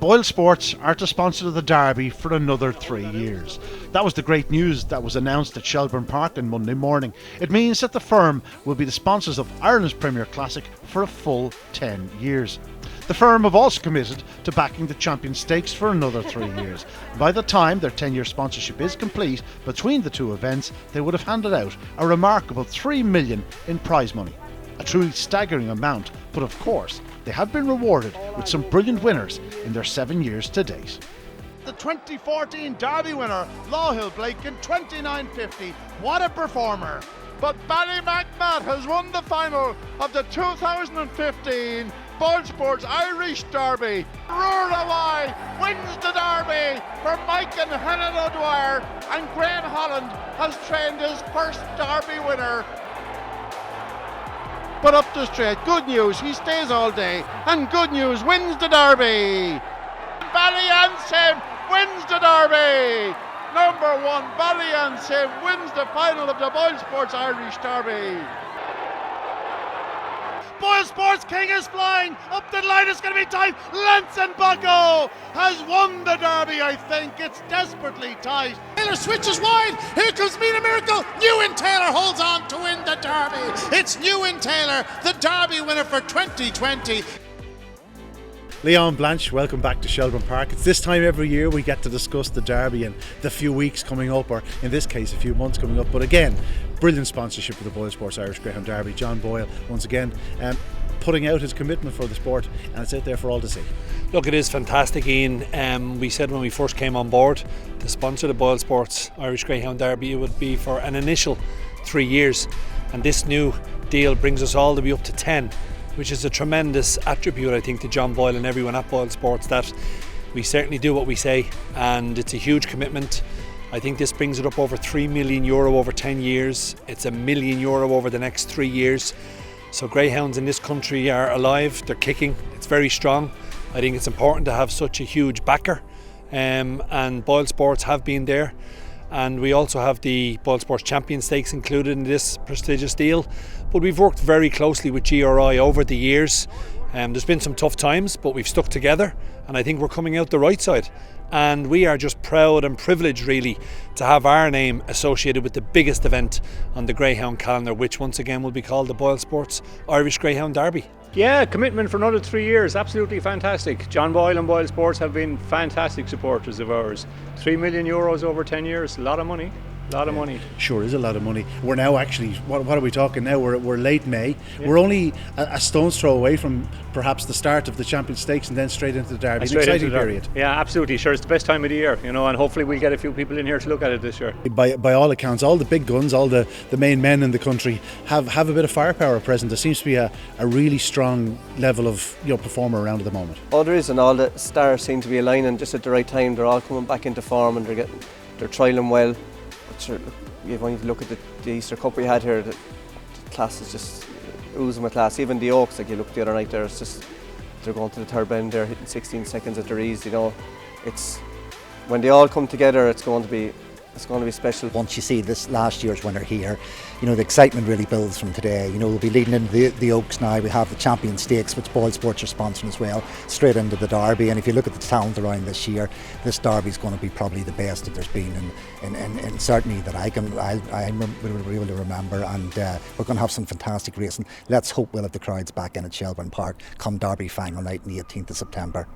BoyleSports are to sponsor the Derby for another 3 years. That was the great news that was announced at Shelbourne Park on Monday morning. It means that the firm will be the sponsors of Ireland's Premier Classic for a full 10 years. The firm have also committed to backing the Champion Stakes for another 3 years. By the time their 10-year sponsorship is complete between the two events, they would have handed out a remarkable $3 million in prize money. A truly staggering amount, but of course, they have been rewarded with some brilliant winners in their 7 years to date. The 2014 Derby winner, Lawhill Blake in 29.50. What a performer! But Ballymacmat has won the final of the 2015 BoyleSports Irish Derby. Roar-a-wye wins the Derby for Mike and Helen O'Dwyer, and Graham Holland has trained his first Derby winner. But up the straight, good news, he stays all day, and good news, wins the Derby. Ballyansim wins the Derby. Number 1, Ballyansim wins the final of the BoyleSports Irish Derby. BoyleSports King is flying up the line. It's going to be tight. Bucko has won the Derby. I think it's desperately tight. Taylor switches wide. Here comes Mean a Miracle. Newinn Taylor holds on to win the Derby. It's Newinn Taylor, the Derby winner for 2020. Leon Blanche, welcome back to Shelbourne Park. It's this time every year we get to discuss the Derby and the few weeks coming up, or in this case a few months coming up. But again, brilliant sponsorship for the BoyleSports Irish Greyhound Derby. John Boyle once again putting out his commitment for the sport, and it's out there for all to see. Look, it is fantastic, Ian. We said when we first came on board to sponsor the BoyleSports Irish Greyhound Derby, it would be for an initial 3 years, and this new deal brings us all to be up to 10, which is a tremendous attribute, I think, to John Boyle and everyone at BoyleSports, that we certainly do what we say, and it's a huge commitment. I think this brings it up over €3 million over 10 years. It's €1 million over the next 3 years. So greyhounds in this country are alive, they're kicking, it's very strong. I think it's important to have such a huge backer, and BoyleSports have been there. And we also have the BoyleSports Champion Stakes included in this prestigious deal. But we've worked very closely with GRI over the years. There's been some tough times, but we've stuck together, and I think we're coming out the right side. And we are just proud and privileged, really, to have our name associated with the biggest event on the Greyhound calendar, which once again will be called the BoyleSports Irish Greyhound Derby. Yeah, commitment for another 3 years, absolutely fantastic. John Boyle and BoyleSports have been fantastic supporters of ours. €3 million over 10 years, a lot of money. Money. Sure is a lot of money. We're now actually, what are we talking now? We're late May. Yeah. We're only a stone's throw away from perhaps the start of the Champion Stakes and then straight into the Derby. An exciting period. Yeah, absolutely. Sure, it's the best time of the year, and hopefully we'll get a few people in here to look at it this year. By all accounts, all the big guns, all the main men in the country have a bit of firepower present. There seems to be a really strong level of performer around at the moment. Oh, there is, and all the stars seem to be aligning just at the right time. They're all coming back into form, and they're trialling well. Sure, when you look at the Easter Cup we had here, the class is just oozing with class. Even the Oaks, like you looked the other night there, it's just, they're going to the third bend, they're hitting 16 seconds at their ease. It's when they all come together, it's going to be special. Once you see this last year's winner here, the excitement really builds from today. We'll be leading into the Oaks now. We have the Champion Stakes, which BoyleSports are sponsoring as well, straight into the Derby. And if you look at the talent around this year, this Derby is going to be probably the best that there's been, and certainly that I really remember. And we're going to have some fantastic racing. Let's hope we'll have the crowds back in at Shelbourne Park come Derby final night on the 18th of September.